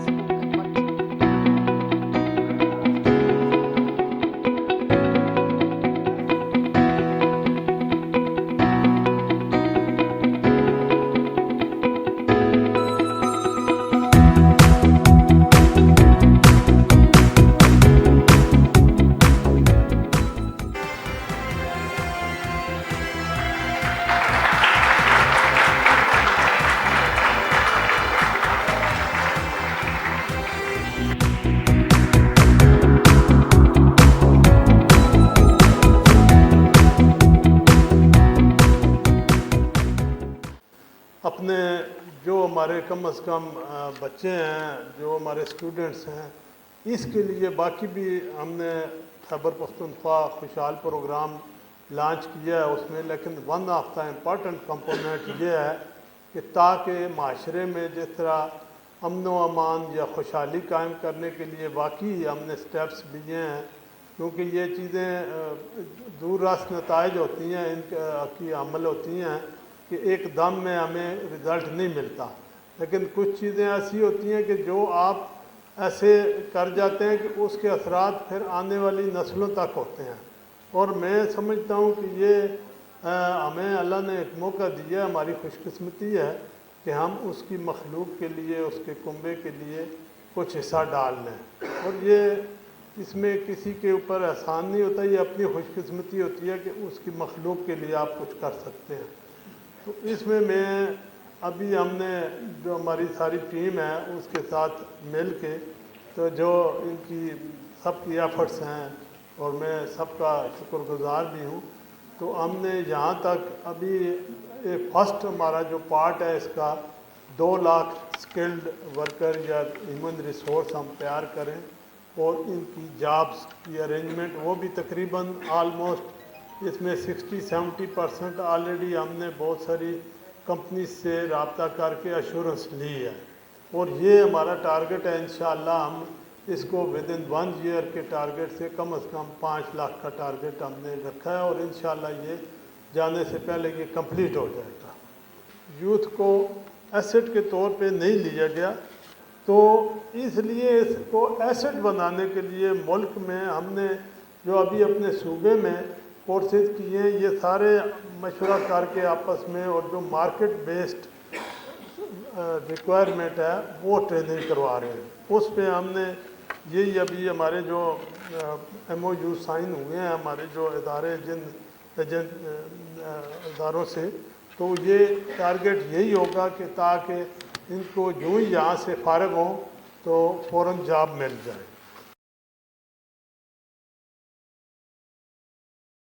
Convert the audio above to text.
spoken word. اپنے جو ہمارے کم از کم بچے ہیں، جو ہمارے اسٹوڈنٹس ہیں، اس کے لیے باقی بھی ہم نے خیبر پختونخوا خوشحال پروگرام لانچ کیا ہے اس میں، لیکن one of the important component یہ ہے کہ تاکہ معاشرے میں جس طرح امن و امان یا خوشحالی قائم کرنے کے لیے واقعی ہم نے سٹیپس لیے ہیں، کیونکہ یہ چیزیں دور راست نتائج ہوتی ہیں، ان کی عمل ہوتی ہیں کہ ایک دم میں ہمیں رزلٹ نہیں ملتا، لیکن کچھ چیزیں ایسی ہوتی ہیں کہ جو آپ ایسے کر جاتے ہیں کہ اس کے اثرات پھر آنے والی نسلوں تک ہوتے ہیں۔ اور میں سمجھتا ہوں کہ یہ ہمیں اللہ نے ایک موقع دیا، ہماری خوش قسمتی ہے کہ ہم اس کی مخلوق کے لیے، اس کے کنبے کے لیے کچھ حصہ ڈال لیں، اور یہ اس میں کسی کے اوپر احسان نہیں ہوتا، یہ اپنی خوش قسمتی ہوتی ہے کہ اس کی مخلوق کے لیے آپ کچھ کر سکتے ہیں۔ تو اس میں ابھی ہم نے جو ہماری ساری ٹیم ہے اس کے ساتھ مل کے، تو جو ان کی سب کی ایفرٹس ہیں اور میں سب کا شکر گزار بھی ہوں، تو ہم نے یہاں تک ابھی فرسٹ ہمارا جو پارٹ ہے اس کا 2 لاکھ اسکلڈ ورکر یا ہیومن ریسورس ہم تیار کریں، اور ان کی جابس کی ارینجمنٹ وہ بھی تقریباً آلموسٹ اس میں 60-70% آلریڈی ہم نے بہت ساری کمپنیز سے رابطہ کر کے ایشورنس لی ہے، اور یہ ہمارا ٹارگٹ ہے انشاءاللہ ہم اس کو ود ان 1 ایئر کے ٹارگٹ سے کم از کم 5 لاکھ کا ٹارگٹ ہم نے رکھا ہے، اور انشاءاللہ یہ جانے سے پہلے یہ کمپلیٹ ہو جائے گا۔ یوتھ کو ایسٹ کے طور پہ نہیں لیا گیا، تو اس لیے اس کو ایسٹ بنانے کے لیے ملک میں ہم نے جو ابھی اپنے صوبے میں کورسز کیے ہیں، یہ سارے مشورہ کر کے آپس میں، اور جو مارکیٹ بیسڈ ریکوائرمنٹ ہے وہ ٹریننگ کروا رہے ہیں۔ اس پہ ہم نے یہی ابھی ہمارے جو ایم او یو سائن ہوئے ہیں ہمارے جو ادارے اداروں سے، تو یہ ٹارگٹ یہی ہوگا کہ تاکہ ان کو جو ہی یہاں سے فارغ ہوں تو فوراً جاب مل جائے۔